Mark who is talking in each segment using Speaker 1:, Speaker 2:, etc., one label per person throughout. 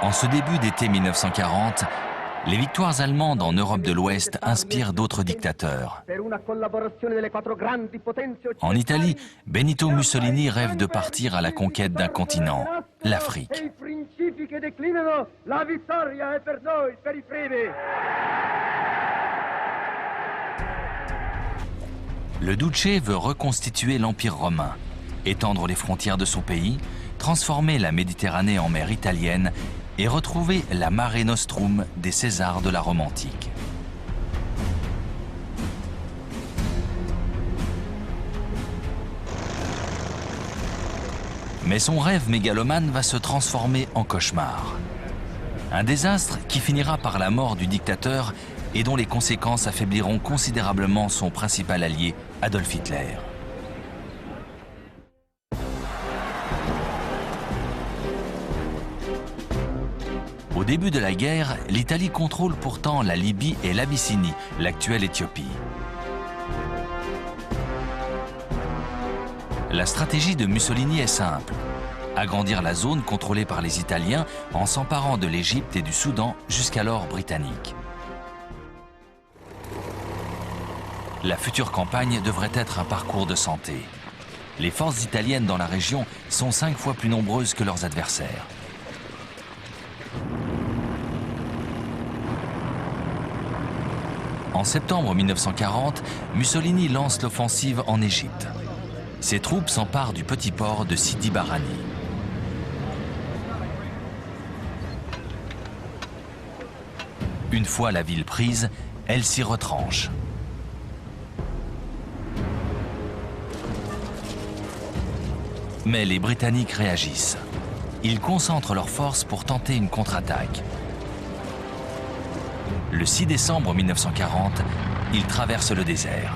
Speaker 1: En ce début d'été 1940, les victoires allemandes en Europe de l'Ouest inspirent d'autres dictateurs. En Italie, Benito Mussolini rêve de partir à la conquête d'un continent, l'Afrique. Le Duce veut reconstituer l'Empire romain, étendre les frontières de son pays, transformer la Méditerranée en mer italienne et retrouver la Mare Nostrum des Césars de la Rome antique. Mais son rêve mégalomane va se transformer en cauchemar. Un désastre qui finira par la mort du dictateur et dont les conséquences affaibliront considérablement son principal allié, Adolf Hitler. Au début de la guerre, l'Italie contrôle pourtant la Libye et l'Abyssinie, l'actuelle Éthiopie. La stratégie de Mussolini est simple: agrandir la zone contrôlée par les Italiens en s'emparant de l'Égypte et du Soudan, jusqu'alors britannique. La future campagne devrait être un parcours de santé. Les forces italiennes dans la région sont 5 fois plus nombreuses que leurs adversaires. En septembre 1940, Mussolini lance l'offensive en Égypte. Ses troupes s'emparent du petit port de Sidi Barrani. Une fois la ville prise, elle s'y retranche. Mais les Britanniques réagissent. Ils concentrent leurs forces pour tenter une contre-attaque. Le 6 décembre 1940, ils traversent le désert.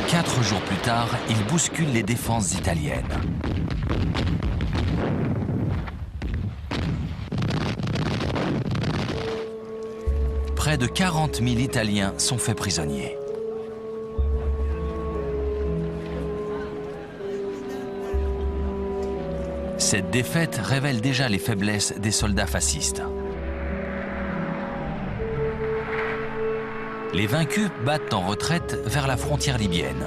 Speaker 1: Quatre jours plus tard, ils bousculent les défenses italiennes. Près de 40 000 Italiens sont faits prisonniers. Cette défaite révèle déjà les faiblesses des soldats fascistes. Les vaincus battent en retraite vers la frontière libyenne.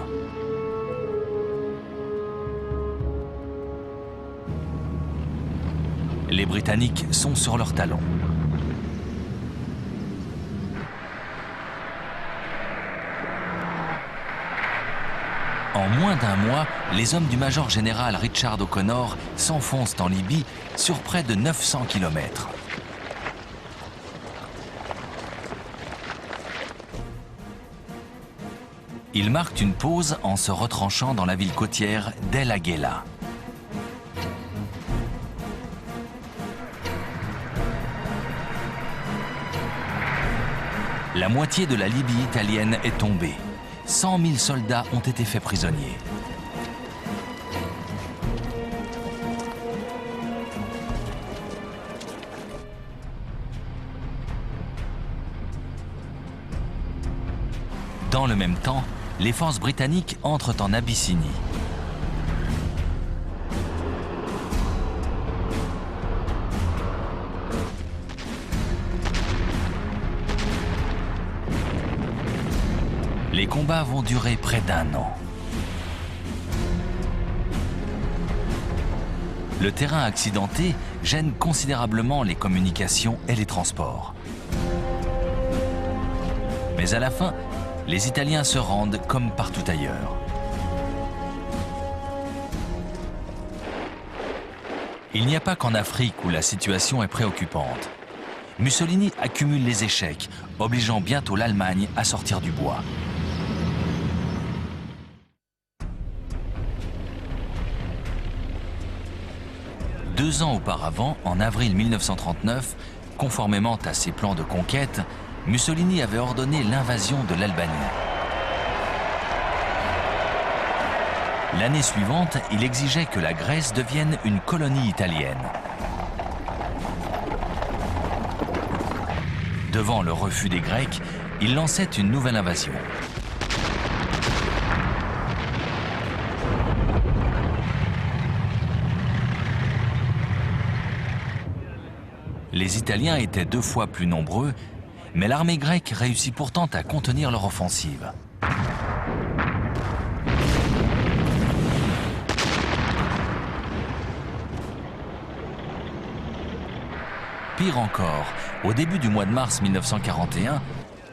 Speaker 1: Les Britanniques sont sur leurs talons. En moins d'un mois, les hommes du major général Richard O'Connor s'enfoncent en Libye sur près de 900 km. Ils marquent une pause en se retranchant dans la ville côtière d'El Agheila. La moitié de la Libye italienne est tombée. 100 000 soldats ont été faits prisonniers. Dans le même temps, les forces britanniques entrent en Abyssinie. Les combats vont durer près d'1 an. Le terrain accidenté gêne considérablement les communications et les transports. Mais à la fin, les Italiens se rendent comme partout ailleurs. Il n'y a pas qu'en Afrique où la situation est préoccupante. Mussolini accumule les échecs, obligeant bientôt l'Allemagne à sortir du bois. Deux ans auparavant, en avril 1939, conformément à ses plans de conquête, Mussolini avait ordonné l'invasion de l'Albanie. L'année suivante, il exigeait que la Grèce devienne une colonie italienne. Devant le refus des Grecs, il lançait une nouvelle invasion. Les Italiens étaient 2 fois plus nombreux, mais l'armée grecque réussit pourtant à contenir leur offensive. Pire encore, au début du mois de mars 1941,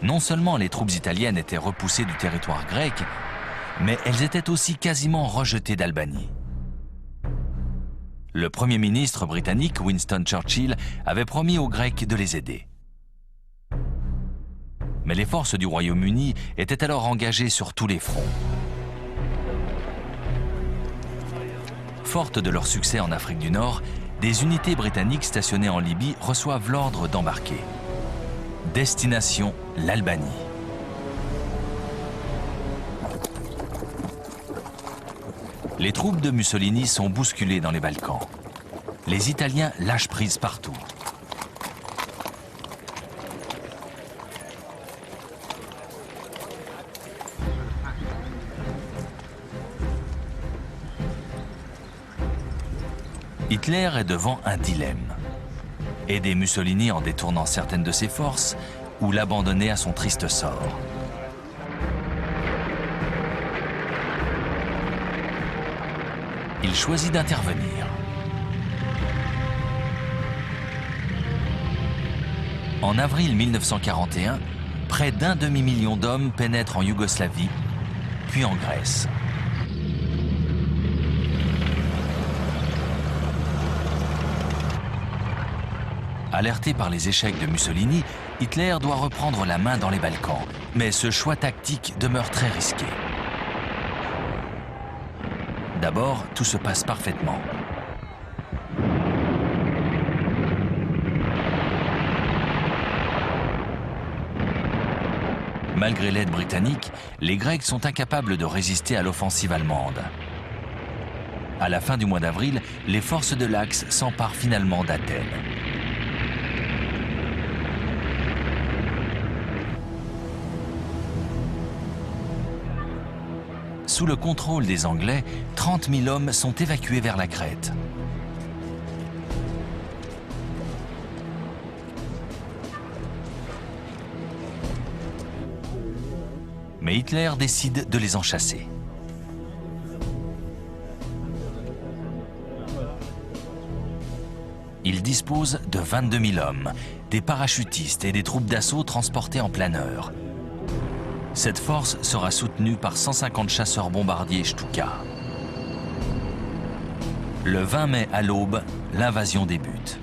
Speaker 1: non seulement les troupes italiennes étaient repoussées du territoire grec, mais elles étaient aussi quasiment rejetées d'Albanie. Le Premier ministre britannique Winston Churchill avait promis aux Grecs de les aider. Mais les forces du Royaume-Uni étaient alors engagées sur tous les fronts. Fortes de leur succès en Afrique du Nord, des unités britanniques stationnées en Libye reçoivent l'ordre d'embarquer. Destination, l'Albanie. Les troupes de Mussolini sont bousculées dans les Balkans. Les Italiens lâchent prise partout. Hitler est devant un dilemme. Aider Mussolini en détournant certaines de ses forces ou l'abandonner à son triste sort. Il choisit d'intervenir. En avril 1941, près d'un demi-million d'hommes pénètrent en Yougoslavie, puis en Grèce. Alerté par les échecs de Mussolini, Hitler doit reprendre la main dans les Balkans. Mais ce choix tactique demeure très risqué. D'abord, tout se passe parfaitement. Malgré l'aide britannique, les Grecs sont incapables de résister à l'offensive allemande. À la fin du mois d'avril, les forces de l'Axe s'emparent finalement d'Athènes. Sous le contrôle des Anglais, 30 000 hommes sont évacués vers la Crète. Mais Hitler décide de les en chasser. Il dispose de 22 000 hommes, des parachutistes et des troupes d'assaut transportées en planeur. Cette force sera soutenue par 150 chasseurs bombardiers Stuka. Le 20 mai à l'aube, l'invasion débute.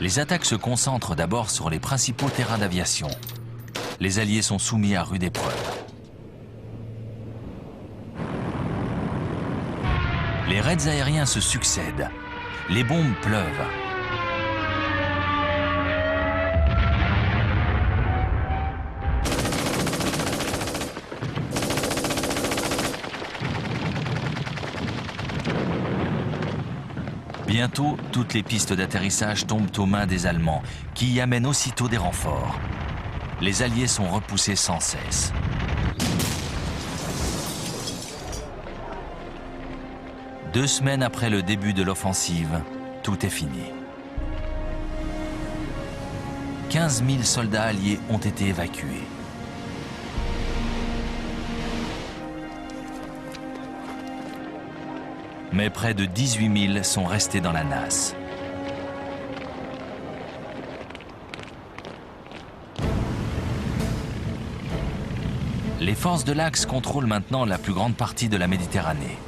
Speaker 1: Les attaques se concentrent d'abord sur les principaux terrains d'aviation. Les Alliés sont soumis à rude épreuve. Les raids aériens se succèdent. Les bombes pleuvent. Bientôt, toutes les pistes d'atterrissage tombent aux mains des Allemands, qui y amènent aussitôt des renforts. Les Alliés sont repoussés sans cesse. Deux semaines après le début de l'offensive, tout est fini. 15 000 soldats alliés ont été évacués. Mais près de 18 000 sont restés dans la nasse. Les forces de l'Axe contrôlent maintenant la plus grande partie de la Méditerranée.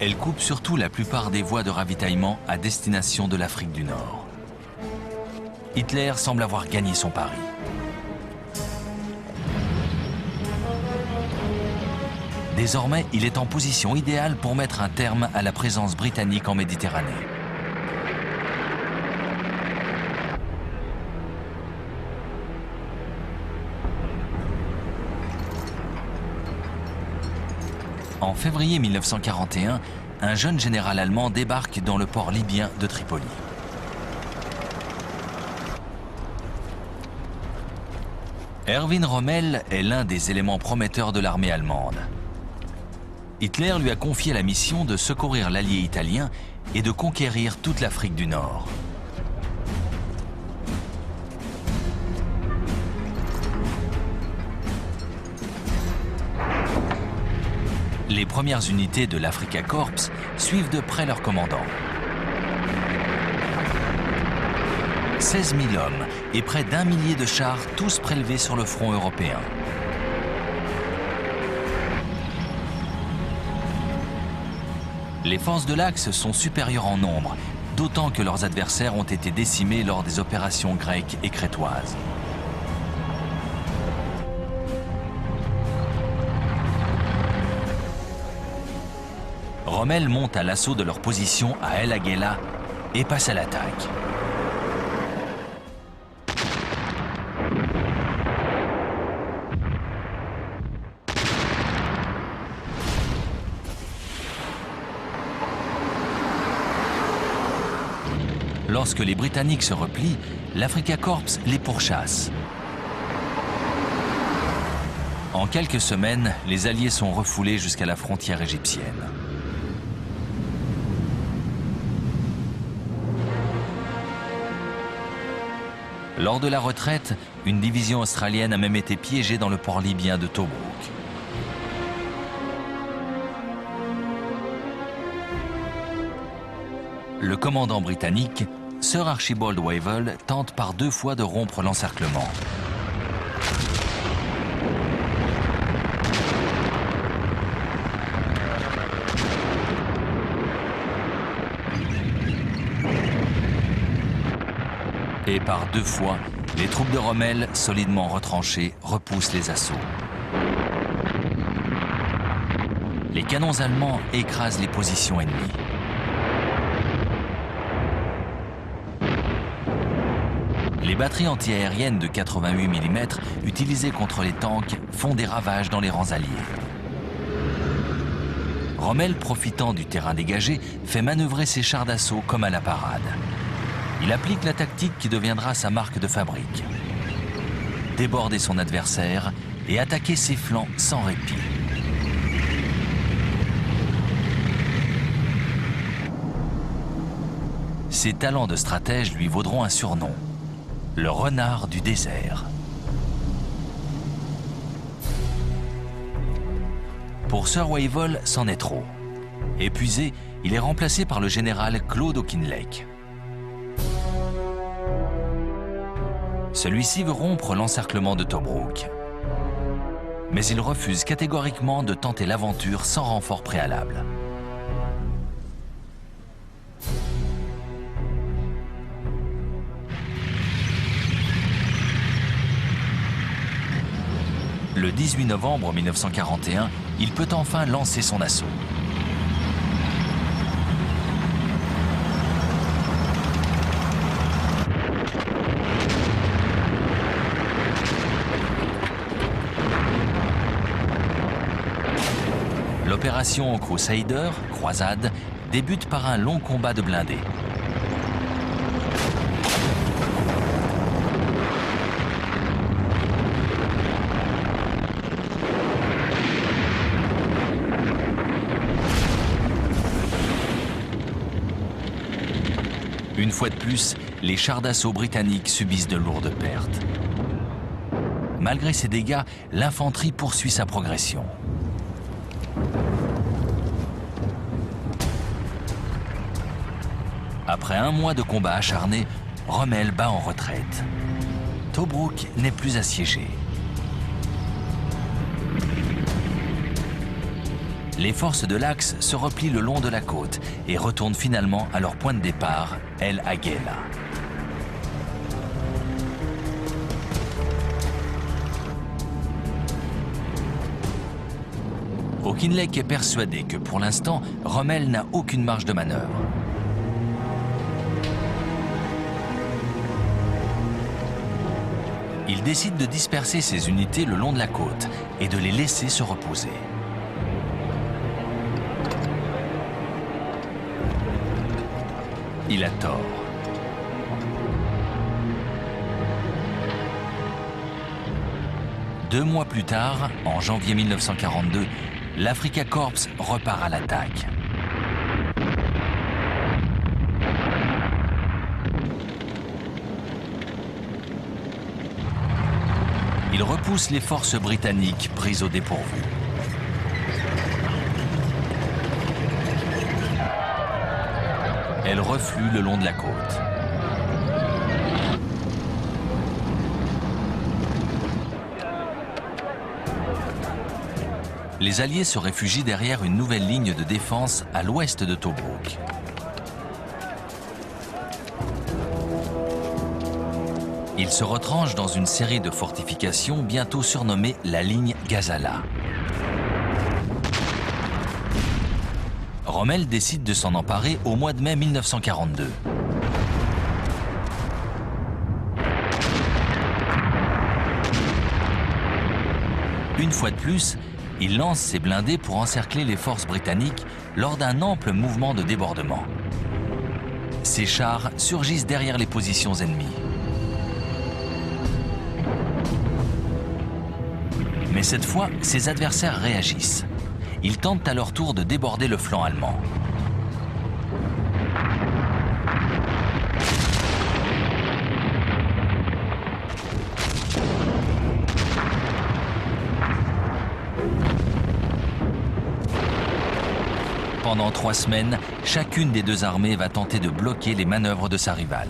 Speaker 1: Elles coupent surtout la plupart des voies de ravitaillement à destination de l'Afrique du Nord. Hitler semble avoir gagné son pari. Désormais, il est en position idéale pour mettre un terme à la présence britannique en Méditerranée. En février 1941, un jeune général allemand débarque dans le port libyen de Tripoli. Erwin Rommel est l'un des éléments prometteurs de l'armée allemande. Hitler lui a confié la mission de secourir l'allié italien et de conquérir toute l'Afrique du Nord. Les premières unités de l'Afrika Korps suivent de près leur commandant. 16 000 hommes et près d'1 millier de chars, tous prélevés sur le front européen. Les forces de l'Axe sont supérieures en nombre, d'autant que leurs adversaires ont été décimés lors des opérations grecques et crétoises. Rommel monte à l'assaut de leur position à El Agheila et passe à l'attaque. Lorsque les Britanniques se replient, l'Afrika Korps les pourchasse. En quelques semaines, les Alliés sont refoulés jusqu'à la frontière égyptienne. Lors de la retraite, une division australienne a même été piégée dans le port libyen de Tobrouk. Le commandant britannique, Sir Archibald Wavell, tente par 2 fois de rompre l'encerclement. Et par 2 fois, les troupes de Rommel, solidement retranchées, repoussent les assauts. Les canons allemands écrasent les positions ennemies. Les batteries antiaériennes de 88 mm utilisées contre les tanks font des ravages dans les rangs alliés. Rommel, profitant du terrain dégagé, fait manœuvrer ses chars d'assaut comme à la parade. Il applique la tactique qui deviendra sa marque de fabrique. Déborder son adversaire et attaquer ses flancs sans répit. Ses talents de stratège lui vaudront un surnom, le renard du désert. Pour Sir Wavell, c'en est trop. Épuisé, il est remplacé par le général Claude Auchinleck. Celui-ci veut rompre l'encerclement de Tobrouk. Mais il refuse catégoriquement de tenter l'aventure sans renfort préalable. Le 18 novembre 1941, il peut enfin lancer son assaut. L'opération Crusader, croisade, débute par un long combat de blindés. Une fois de plus, les chars d'assaut britanniques subissent de lourdes pertes. Malgré ces dégâts, l'infanterie poursuit sa progression. Après 1 mois de combats acharnés, Rommel bat en retraite. Tobrouk n'est plus assiégé. Les forces de l'Axe se replient le long de la côte et retournent finalement à leur point de départ, El Agheila. Auchinleck est persuadé que pour l'instant, Rommel n'a aucune marge de manœuvre. Il décide de disperser ses unités le long de la côte et de les laisser se reposer. Il a tort. 2 mois plus tard, en janvier 1942, l'Afrika Korps repart à l'attaque. Il repousse les forces britanniques prises au dépourvu. Elles refluent le long de la côte. Les Alliés se réfugient derrière une nouvelle ligne de défense à l'ouest de Tobrouk. Ils se retranchent dans une série de fortifications bientôt surnommée la ligne Gazala. Rommel décide de s'en emparer au mois de mai 1942. Une fois de plus, il lance ses blindés pour encercler les forces britanniques lors d'un ample mouvement de débordement. Ces chars surgissent derrière les positions ennemies. Mais cette fois, ses adversaires réagissent. Ils tentent à leur tour de déborder le flanc allemand. Pendant 3 semaines, chacune des deux armées va tenter de bloquer les manœuvres de sa rivale.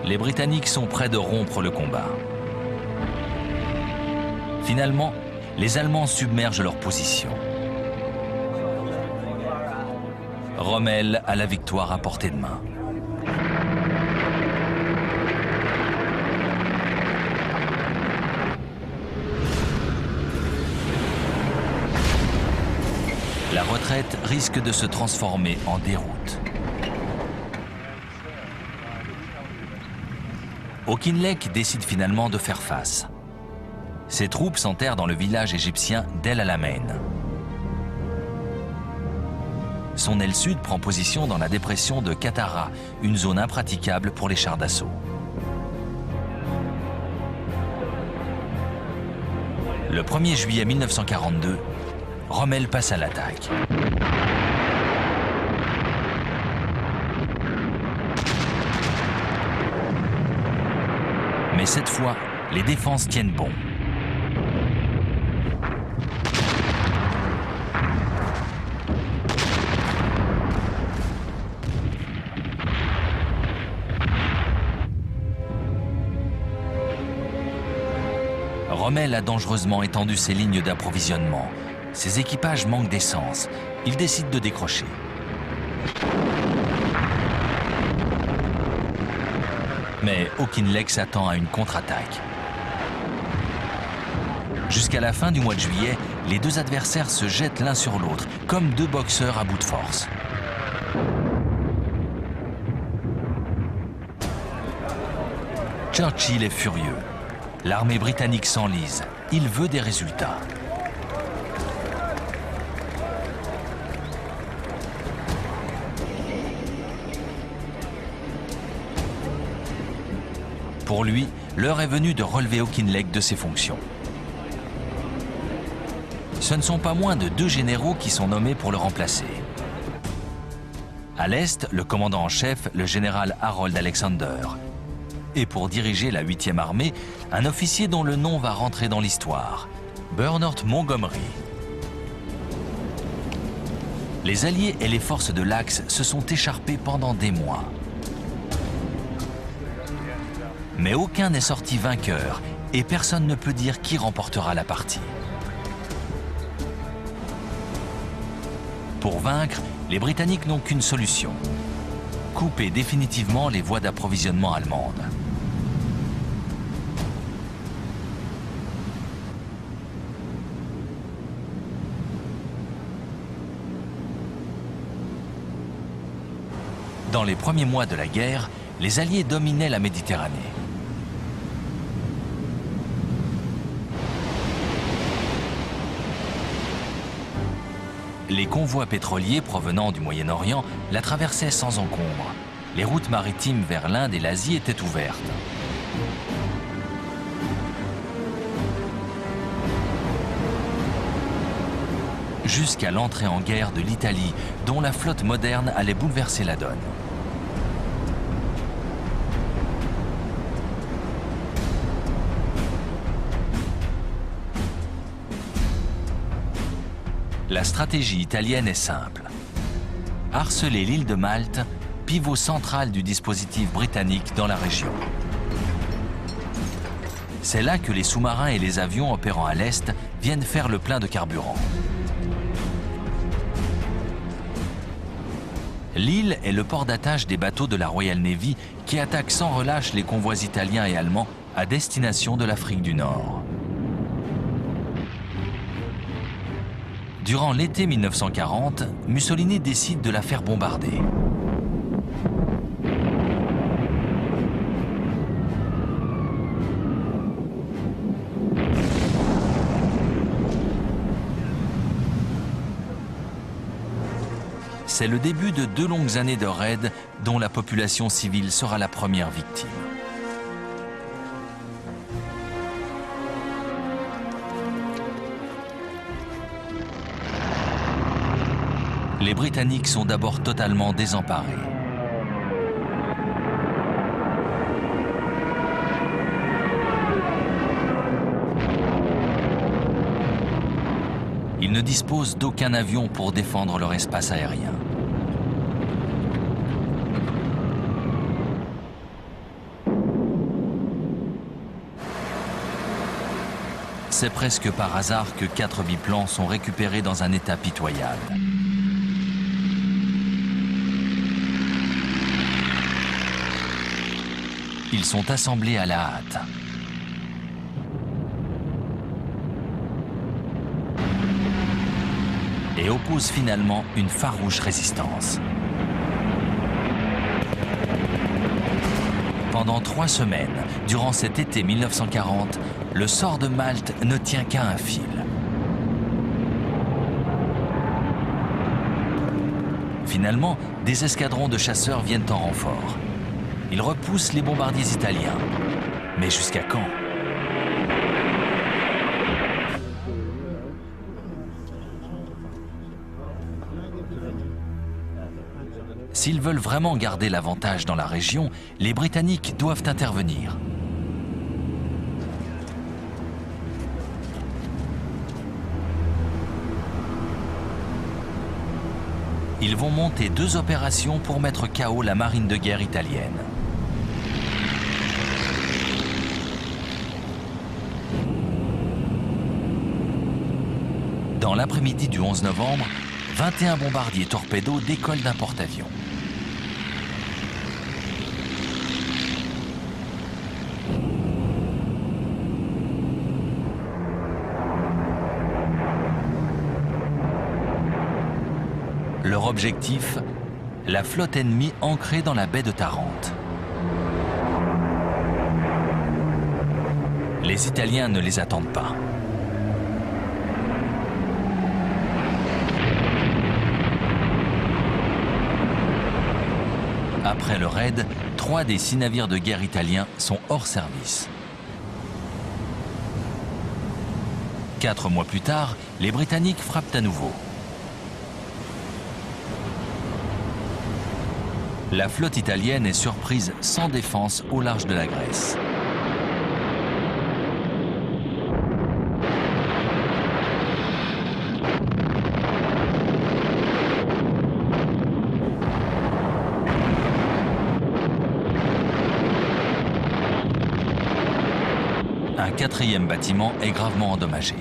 Speaker 1: Les Britanniques sont près de rompre le combat. Finalement, les Allemands submergent leur position. Rommel a la victoire à portée de main. La retraite risque de se transformer en déroute. Auchinleck décide finalement de faire face. Ses troupes s'enterrent dans le village égyptien d'El Alamein. Son aile sud prend position dans la dépression de Katara, une zone impraticable pour les chars d'assaut. Le 1er juillet 1942, Rommel passe à l'attaque. Mais cette fois, les défenses tiennent bon. Rommel a dangereusement étendu ses lignes d'approvisionnement. Ses équipages manquent d'essence. Il décide de décrocher. Mais Auchinleck s'attend à une contre-attaque. Jusqu'à la fin du mois de juillet, les deux adversaires se jettent l'un sur l'autre, comme deux boxeurs à bout de force. Churchill est furieux. L'armée britannique s'enlise. Il veut des résultats. Pour lui, l'heure est venue de relever Auchinleck de ses fonctions. Ce ne sont pas moins de 2 généraux qui sont nommés pour le remplacer. À l'Est, le commandant en chef, le général Harold Alexander. Et pour diriger la 8e armée, un officier dont le nom va rentrer dans l'histoire, Bernard Montgomery. Les Alliés et les forces de l'Axe se sont écharpés pendant des mois. Mais aucun n'est sorti vainqueur et personne ne peut dire qui remportera la partie. Pour vaincre, les Britanniques n'ont qu'une solution: couper définitivement les voies d'approvisionnement allemandes. Dans les premiers mois de la guerre, les Alliés dominaient la Méditerranée. Les convois pétroliers provenant du Moyen-Orient la traversaient sans encombre. Les routes maritimes vers l'Inde et l'Asie étaient ouvertes. Jusqu'à l'entrée en guerre de l'Italie, dont la flotte moderne allait bouleverser la donne. La stratégie italienne est simple. Harceler l'île de Malte, pivot central du dispositif britannique dans la région. C'est là que les sous-marins et les avions opérant à l'est viennent faire le plein de carburant. L'île est le port d'attache des bateaux de la Royal Navy qui attaquent sans relâche les convois italiens et allemands à destination de l'Afrique du Nord. Durant l'été 1940, Mussolini décide de la faire bombarder. C'est le début de 2 longues années de raids dont la population civile sera la première victime. Les Britanniques sont d'abord totalement désemparés. Ils ne disposent d'aucun avion pour défendre leur espace aérien. C'est presque par hasard que 4 biplans sont récupérés dans un état pitoyable. Ils sont assemblés à la hâte. Et opposent finalement une farouche résistance. Pendant 3 semaines, durant cet été 1940, le sort de Malte ne tient qu'à un fil. Finalement, des escadrons de chasseurs viennent en renfort. Ils repoussent les bombardiers italiens. Mais jusqu'à quand ? S'ils veulent vraiment garder l'avantage dans la région, les Britanniques doivent intervenir. Ils vont monter 2 opérations pour mettre KO la marine de guerre italienne. Dans l'après-midi du 11 novembre, 21 bombardiers torpédos décollent d'un porte-avions. Leur objectif, la flotte ennemie ancrée dans la baie de Tarente. Les Italiens ne les attendent pas. Après le raid, 3 des 6 navires de guerre italiens sont hors service. 4 mois plus tard, les Britanniques frappent à nouveau. La flotte italienne est surprise sans défense au large de la Grèce. Un 4e bâtiment est gravement endommagé.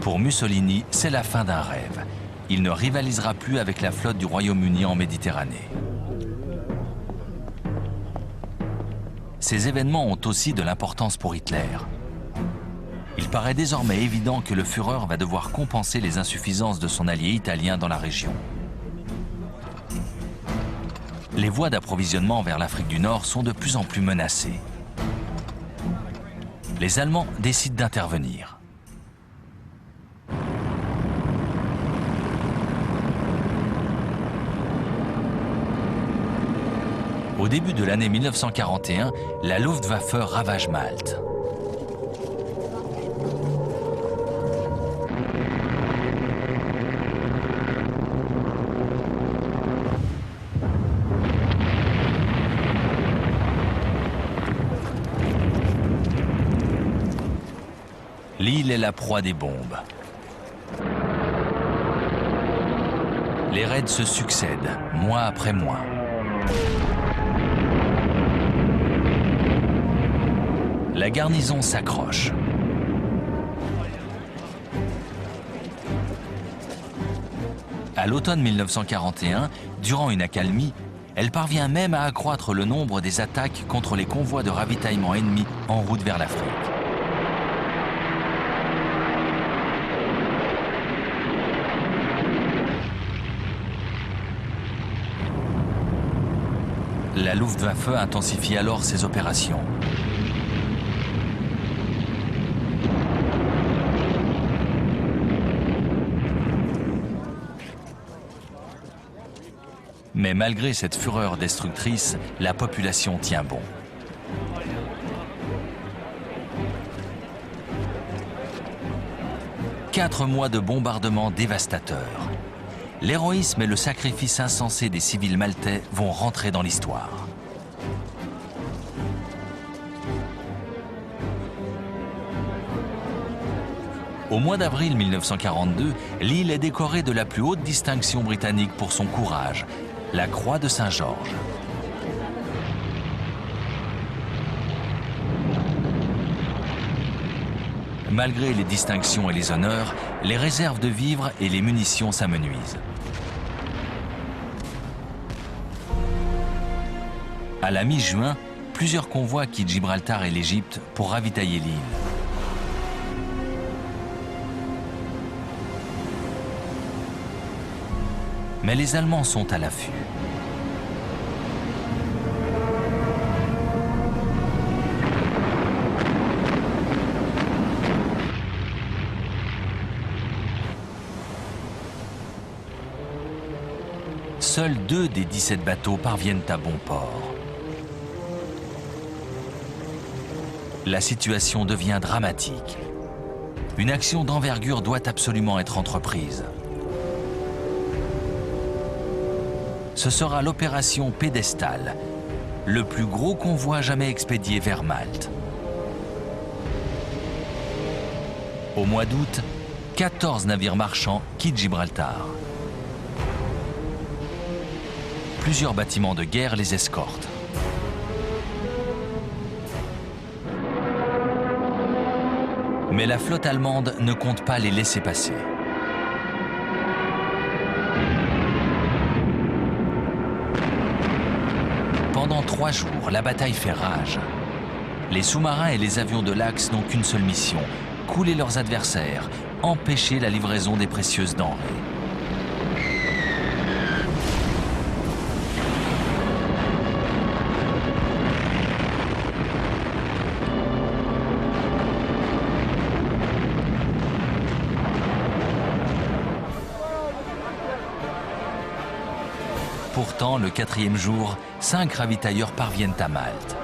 Speaker 1: Pour Mussolini, c'est la fin d'un rêve. Il ne rivalisera plus avec la flotte du Royaume-Uni en Méditerranée. Ces événements ont aussi de l'importance pour Hitler. Il paraît désormais évident que le Führer va devoir compenser les insuffisances de son allié italien dans la région. Les voies d'approvisionnement vers l'Afrique du Nord sont de plus en plus menacées. les Allemands décident d'intervenir. Au début de l'année 1941, la Luftwaffe ravage Malte. L'île est la proie des bombes. Les raids se succèdent, mois après mois. La garnison s'accroche. À l'automne 1941, durant une accalmie, elle parvient même à accroître le nombre des attaques contre les convois de ravitaillement ennemis en route vers l'Afrique. La Luftwaffe intensifie alors ses opérations. Mais malgré cette fureur destructrice, la population tient bon. Quatre mois de bombardements dévastateurs. L'héroïsme et le sacrifice insensé des civils maltais vont rentrer dans l'histoire. Au mois d'avril 1942, l'île est décorée de la plus haute distinction britannique pour son courage, la Croix de Saint-Georges. Malgré les distinctions et les honneurs, les réserves de vivres et les munitions s'amenuisent. À la mi-juin, plusieurs convois quittent Gibraltar et l'Égypte pour ravitailler l'île. Mais les Allemands sont à l'affût. Seuls 2 des 17 bateaux parviennent à bon port. La situation devient dramatique. Une action d'envergure doit absolument être entreprise. Ce sera l'opération Pédestal, le plus gros convoi jamais expédié vers Malte. Au mois d'août, 14 navires marchands quittent Gibraltar. Plusieurs bâtiments de guerre les escortent. Mais la flotte allemande ne compte pas les laisser passer. Pendant 3 jours, la bataille fait rage. Les sous-marins et les avions de l'Axe n'ont qu'une seule mission, couler leurs adversaires, empêcher la livraison des précieuses denrées. Pourtant, le 4e jour, 5 ravitailleurs parviennent à Malte.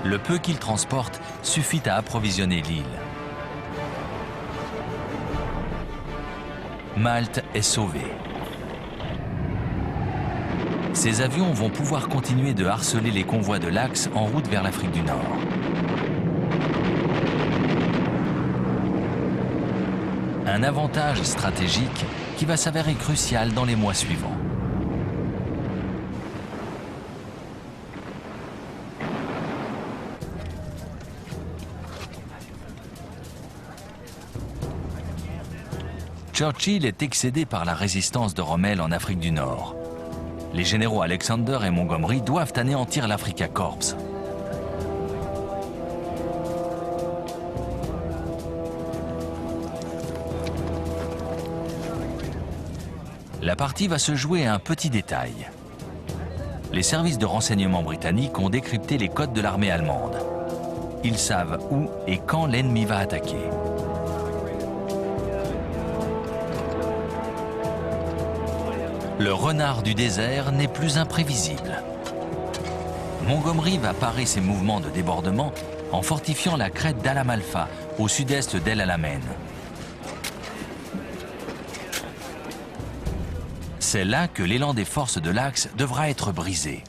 Speaker 1: Le peu qu'ils transportent suffit à approvisionner l'île. Malte est sauvée. Ces avions vont pouvoir continuer de harceler les convois de l'Axe en route vers l'Afrique du Nord. Un avantage stratégique qui va s'avérer crucial dans les mois suivants. Churchill est excédé par la résistance de Rommel en Afrique du Nord. Les généraux Alexander et Montgomery doivent anéantir l'Africa Corps. La partie va se jouer à un petit détail. Les services de renseignement britanniques ont décrypté les codes de l'armée allemande. Ils savent où et quand l'ennemi va attaquer. Le renard du désert n'est plus imprévisible. Montgomery va parer ses mouvements de débordement en fortifiant la crête d'Al-Amalfa, au sud-est d'El Alamein. C'est là que l'élan des forces de l'Axe devra être brisé.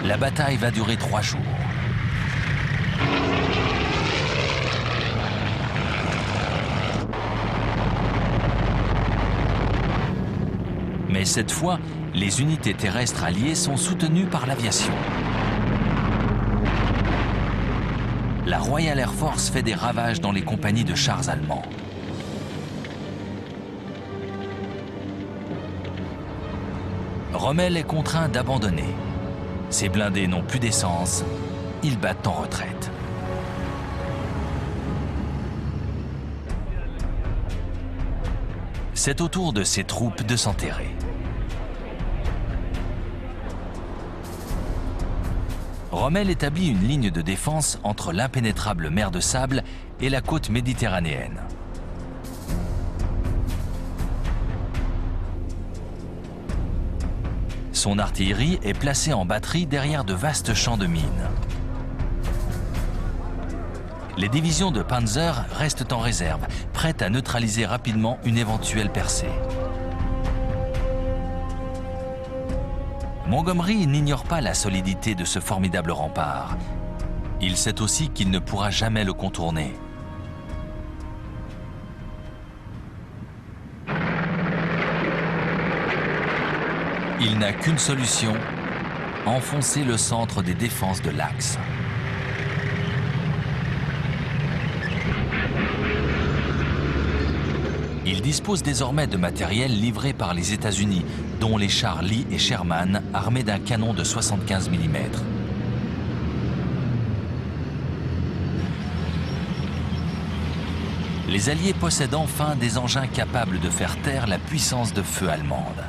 Speaker 1: La bataille va durer 3 jours. Mais cette fois, les unités terrestres alliées sont soutenues par l'aviation. La Royal Air Force fait des ravages dans les compagnies de chars allemands. Rommel est contraint d'abandonner. Ses blindés n'ont plus d'essence, ils battent en retraite. C'est au tour de ses troupes de s'enterrer. Rommel établit une ligne de défense entre l'impénétrable mer de sable et la côte méditerranéenne. Son artillerie est placée en batterie derrière de vastes champs de mines. Les divisions de Panzer restent en réserve, prêtes à neutraliser rapidement une éventuelle percée. Montgomery n'ignore pas la solidité de ce formidable rempart. Il sait aussi qu'il ne pourra jamais le contourner. Il n'a qu'une solution, enfoncer le centre des défenses de l'Axe. Il dispose désormais de matériel livré par les États-Unis, dont les chars Lee et Sherman, armés d'un canon de 75 mm. Les Alliés possèdent enfin des engins capables de faire taire la puissance de feu allemande.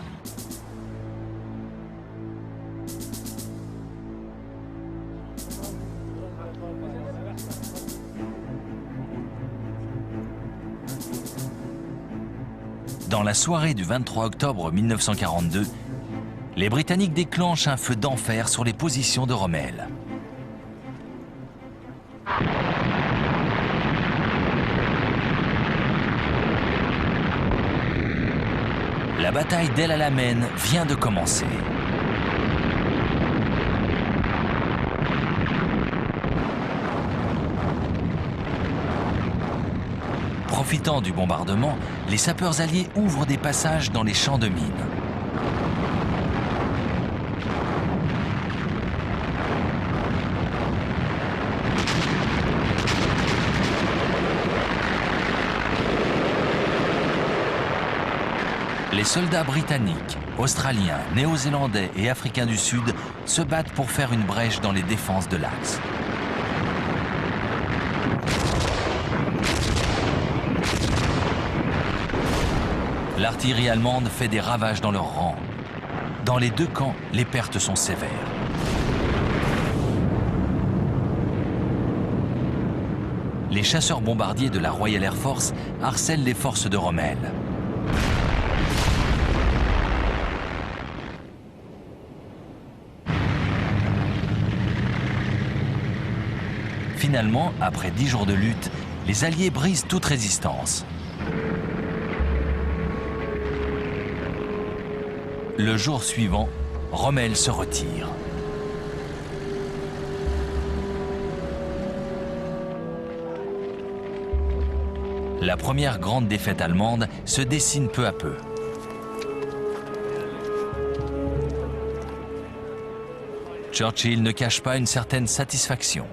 Speaker 1: Dans la soirée du 23 octobre 1942, les Britanniques déclenchent un feu d'enfer sur les positions de Rommel. La bataille d'El Alamein vient de commencer. Profitant du bombardement, les sapeurs alliés ouvrent des passages dans les champs de mines. Les soldats britanniques, australiens, néo-zélandais et africains du Sud se battent pour faire une brèche dans les défenses de l'Axe. L'artillerie allemande fait des ravages dans leurs rangs. Dans les deux camps, les pertes sont sévères. Les chasseurs bombardiers de la Royal Air Force harcèlent les forces de Rommel. Finalement, après 10 jours de lutte, les Alliés brisent toute résistance. Le jour suivant, Rommel se retire. La première grande défaite allemande se dessine peu à peu. Churchill ne cache pas une certaine satisfaction.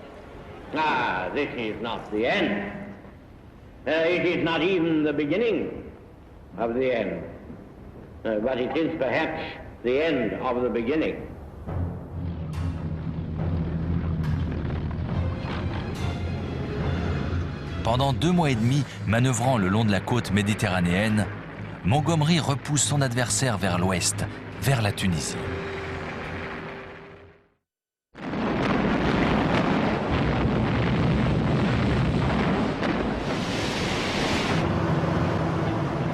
Speaker 2: Ah, this is not the end. It is not even the beginning of the end. But it is perhaps the end of the beginning.
Speaker 1: Pendant 2 mois et demi, manœuvrant le long de la côte méditerranéenne, Montgomery repousse son adversaire vers l'ouest, vers la Tunisie.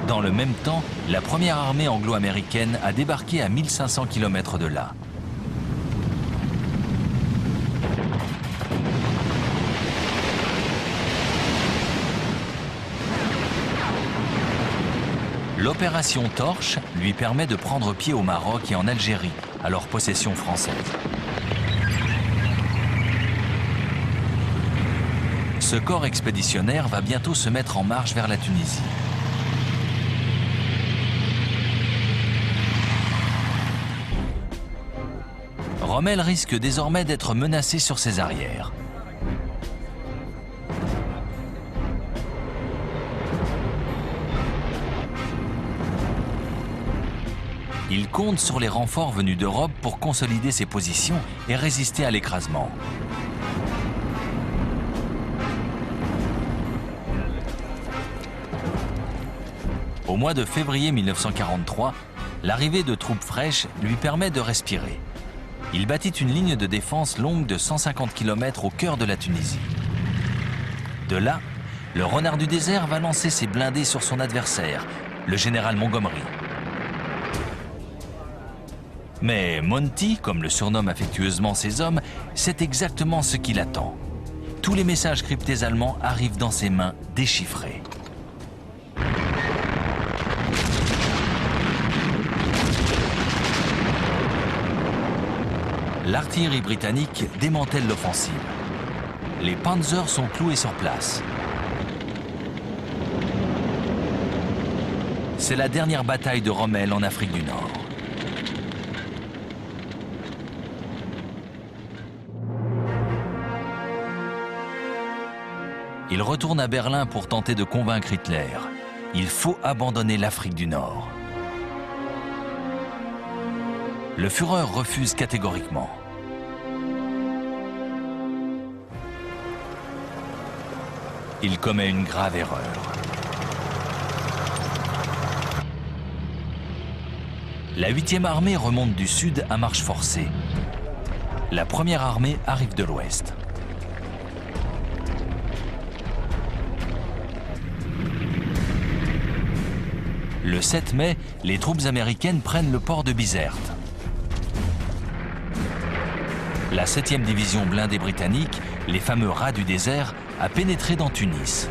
Speaker 1: Dans le même temps, la première armée anglo-américaine a débarqué à 1500 km de là. L'opération Torche lui permet de prendre pied au Maroc et en Algérie, alors possession française. Ce corps expéditionnaire va bientôt se mettre en marche vers la Tunisie. Rommel risque désormais d'être menacé sur ses arrières. Il compte sur les renforts venus d'Europe pour consolider ses positions et résister à l'écrasement. Au mois de février 1943, l'arrivée de troupes fraîches lui permet de respirer. Il bâtit une ligne de défense longue de 150 km au cœur de la Tunisie. De là, le renard du désert va lancer ses blindés sur son adversaire, le général Montgomery. Mais Monty, comme le surnomment affectueusement ses hommes, sait exactement ce qu'il attend. Tous les messages cryptés allemands arrivent dans ses mains déchiffrés. L'artillerie britannique démantèle l'offensive. Les Panzers sont cloués sur place. C'est la dernière bataille de Rommel en Afrique du Nord. Il retourne à Berlin pour tenter de convaincre Hitler. Il faut abandonner l'Afrique du Nord. Le Führer refuse catégoriquement. Il commet une grave erreur. La 8e armée remonte du sud à marche forcée. La première armée arrive de l'ouest. Le 7 mai, les troupes américaines prennent le port de Bizerte. La 7e division blindée britannique, les fameux rats du désert, a pénétré dans Tunis.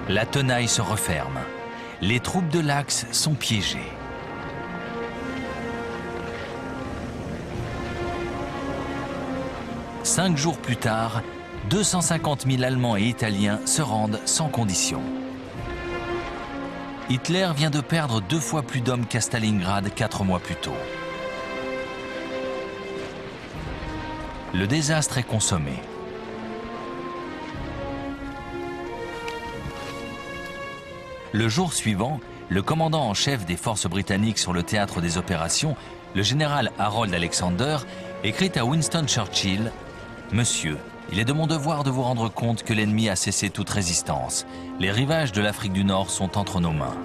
Speaker 1: La tenaille se referme. Les troupes de l'Axe sont piégées. Cinq jours plus tard, 250 000 Allemands et Italiens se rendent sans condition. Hitler vient de perdre 2 fois plus d'hommes qu'à Stalingrad 4 mois plus tôt. Le désastre est consommé. Le jour suivant, le commandant en chef des forces britanniques sur le théâtre des opérations, le général Harold Alexander, écrit à Winston Churchill « Monsieur, il est de mon devoir de vous rendre compte que l'ennemi a cessé toute résistance. Les rivages de l'Afrique du Nord sont entre nos mains. »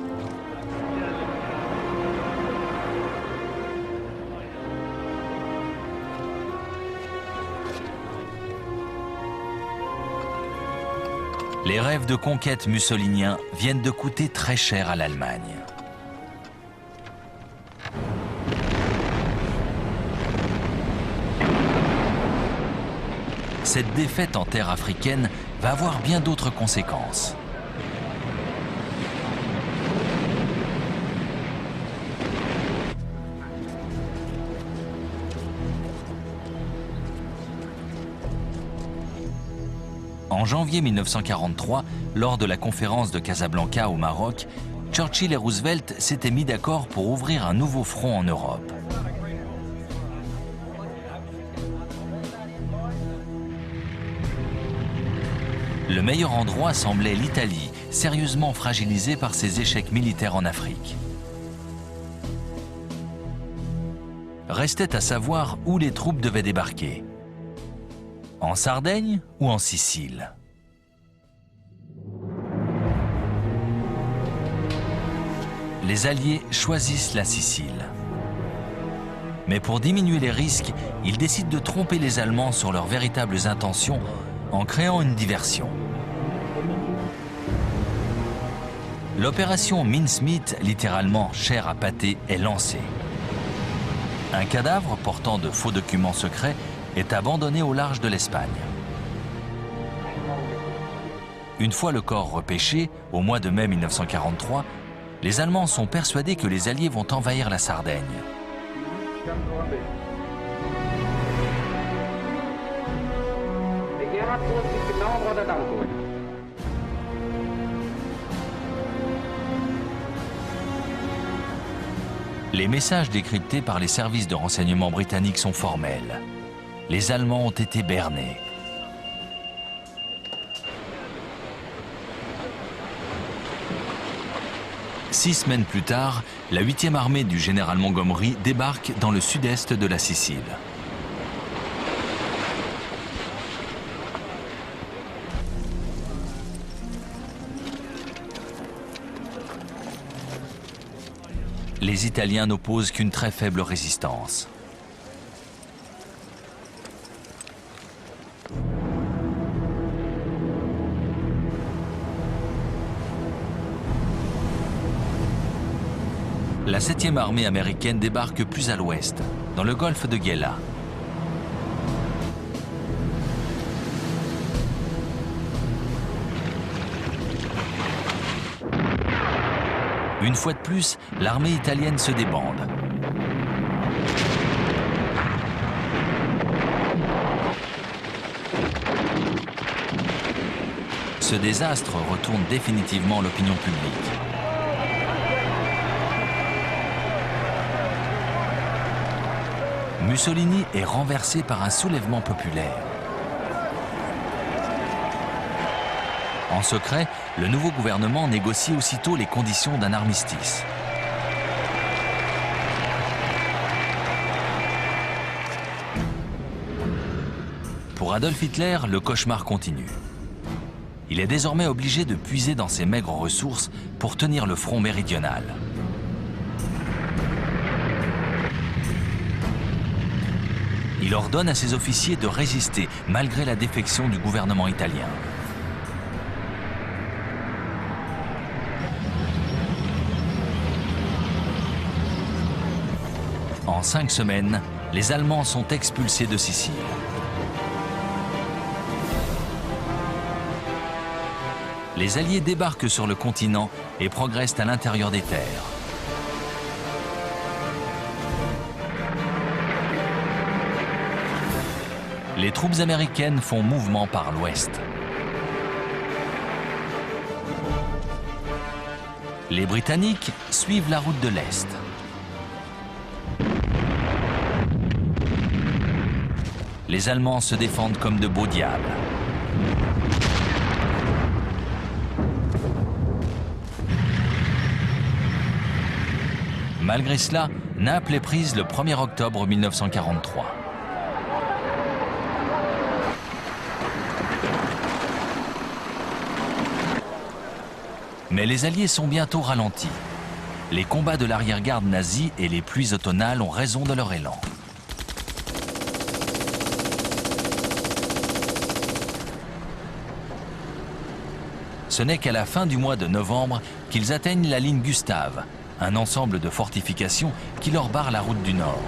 Speaker 1: Les rêves de conquête mussoliniens viennent de coûter très cher à l'Allemagne. Cette défaite en terre africaine va avoir bien d'autres conséquences. En janvier 1943, lors de la conférence de Casablanca au Maroc, Churchill et Roosevelt s'étaient mis d'accord pour ouvrir un nouveau front en Europe. Le meilleur endroit semblait l'Italie, sérieusement fragilisée par ses échecs militaires en Afrique. Restait à savoir où les troupes devaient débarquer. En Sardaigne ou en Sicile? Les Alliés choisissent la Sicile. Mais pour diminuer les risques, ils décident de tromper les Allemands sur leurs véritables intentions en créant une diversion. L'opération Mincemeat, littéralement chair à pâté, est lancée. Un cadavre portant de faux documents secrets est abandonné au large de l'Espagne. Une fois le corps repêché, au mois de mai 1943, les Allemands sont persuadés que les Alliés vont envahir la Sardaigne. Les messages décryptés par les services de renseignement britanniques sont formels. Les Allemands ont été bernés. Six semaines plus tard, la 8e armée du général Montgomery débarque dans le sud-est de la Sicile. Les Italiens n'opposent qu'une très faible résistance. La 7e armée américaine débarque plus à l'ouest, dans le golfe de Gela. Une fois de plus, l'armée italienne se débande. Ce désastre retourne définitivement l'opinion publique. Mussolini est renversé par un soulèvement populaire. En secret, le nouveau gouvernement négocie aussitôt les conditions d'un armistice. Pour Adolf Hitler, le cauchemar continue. Il est désormais obligé de puiser dans ses maigres ressources pour tenir le front méridional. Il ordonne à ses officiers de résister malgré la défection du gouvernement italien. En 5 semaines, les Allemands sont expulsés de Sicile. Les Alliés débarquent sur le continent et progressent à l'intérieur des terres. Les troupes américaines font mouvement par l'ouest. Les Britanniques suivent la route de l'Est. Les Allemands se défendent comme de beaux diables. Malgré cela, Naples est prise le 1er octobre 1943. Mais les Alliés sont bientôt ralentis. Les combats de l'arrière-garde nazie et les pluies automnales ont raison de leur élan. Ce n'est qu'à la fin du mois de novembre qu'ils atteignent la ligne Gustave, un ensemble de fortifications qui leur barre la route du Nord.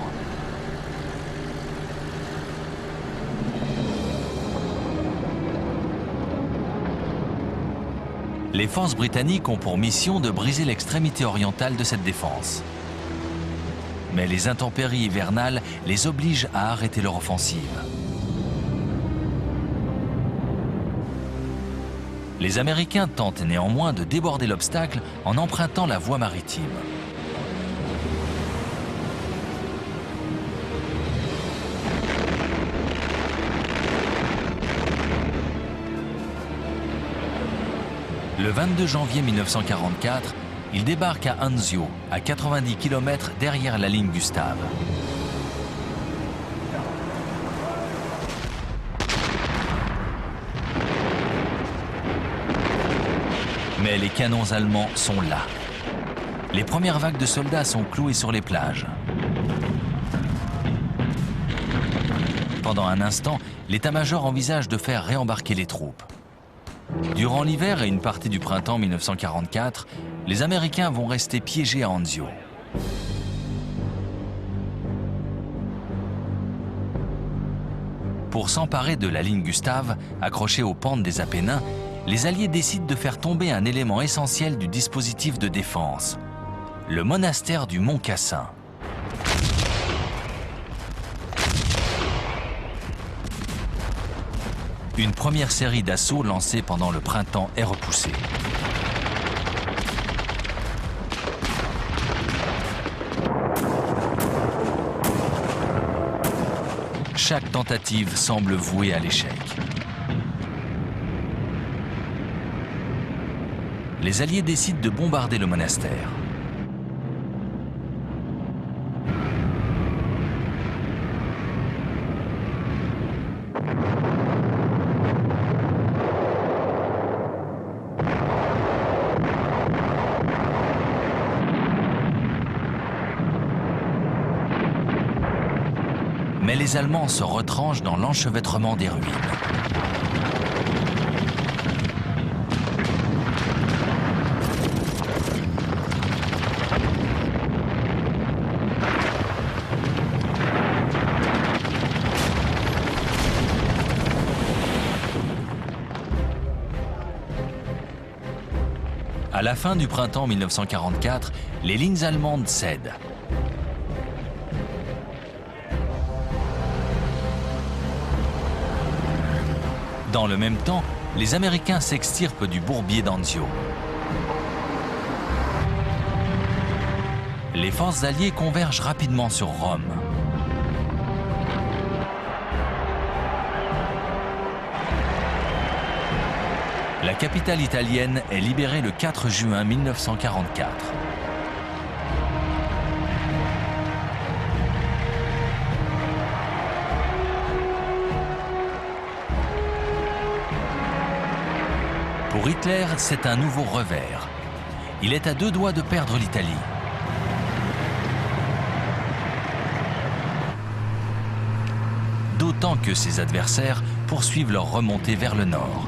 Speaker 1: Les forces britanniques ont pour mission de briser l'extrémité orientale de cette défense. Mais les intempéries hivernales les obligent à arrêter leur offensive. Les Américains tentent néanmoins de déborder l'obstacle en empruntant la voie maritime. Le 22 janvier 1944, ils débarquent à Anzio, à 90 km derrière la ligne Gustave. Mais les canons allemands sont là. Les premières vagues de soldats sont clouées sur les plages. Pendant un instant, l'état-major envisage de faire réembarquer les troupes. Durant l'hiver et une partie du printemps 1944, les Américains vont rester piégés à Anzio. Pour s'emparer de la ligne Gustave, accrochée aux pentes des Apennins, les Alliés décident de faire tomber un élément essentiel du dispositif de défense, le monastère du Mont Cassin. Une première série d'assauts lancés pendant le printemps est repoussée. Chaque tentative semble vouée à l'échec. Les Alliés décident de bombarder le monastère. Mais les Allemands se retranchent dans l'enchevêtrement des ruines. À la fin du printemps 1944, les lignes allemandes cèdent. Dans le même temps, les Américains s'extirpent du bourbier d'Anzio. Les forces alliées convergent rapidement sur Rome. La capitale italienne est libérée le 4 juin 1944. Pour Hitler, c'est un nouveau revers. Il est à deux doigts de perdre l'Italie. D'autant que ses adversaires poursuivent leur remontée vers le nord.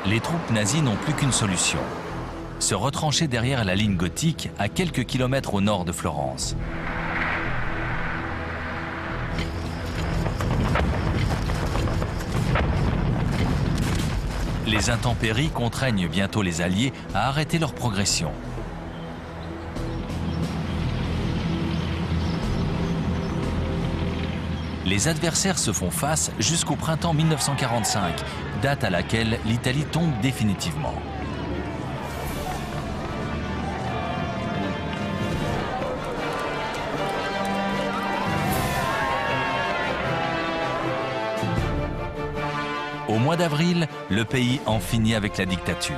Speaker 1: Les troupes nazies n'ont plus qu'une solution, se retrancher derrière la ligne gothique à quelques kilomètres au nord de Florence. Les intempéries contraignent bientôt les Alliés à arrêter leur progression. Les adversaires se font face jusqu'au printemps 1945, date à laquelle l'Italie tombe définitivement. Au mois d'avril, le pays en finit avec la dictature.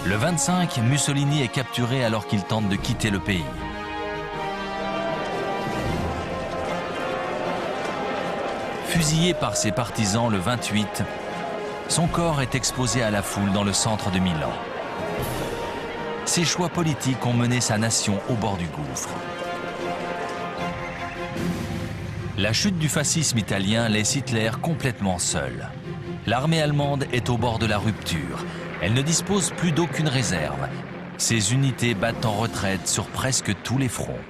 Speaker 1: Le 25, Mussolini est capturé alors qu'il tente de quitter le pays. Fusillé par ses partisans le 28, son corps est exposé à la foule dans le centre de Milan. Ses choix politiques ont mené sa nation au bord du gouffre. La chute du fascisme italien laisse Hitler complètement seul. L'armée allemande est au bord de la rupture. Elle ne dispose plus d'aucune réserve. Ses unités battent en retraite sur presque tous les fronts.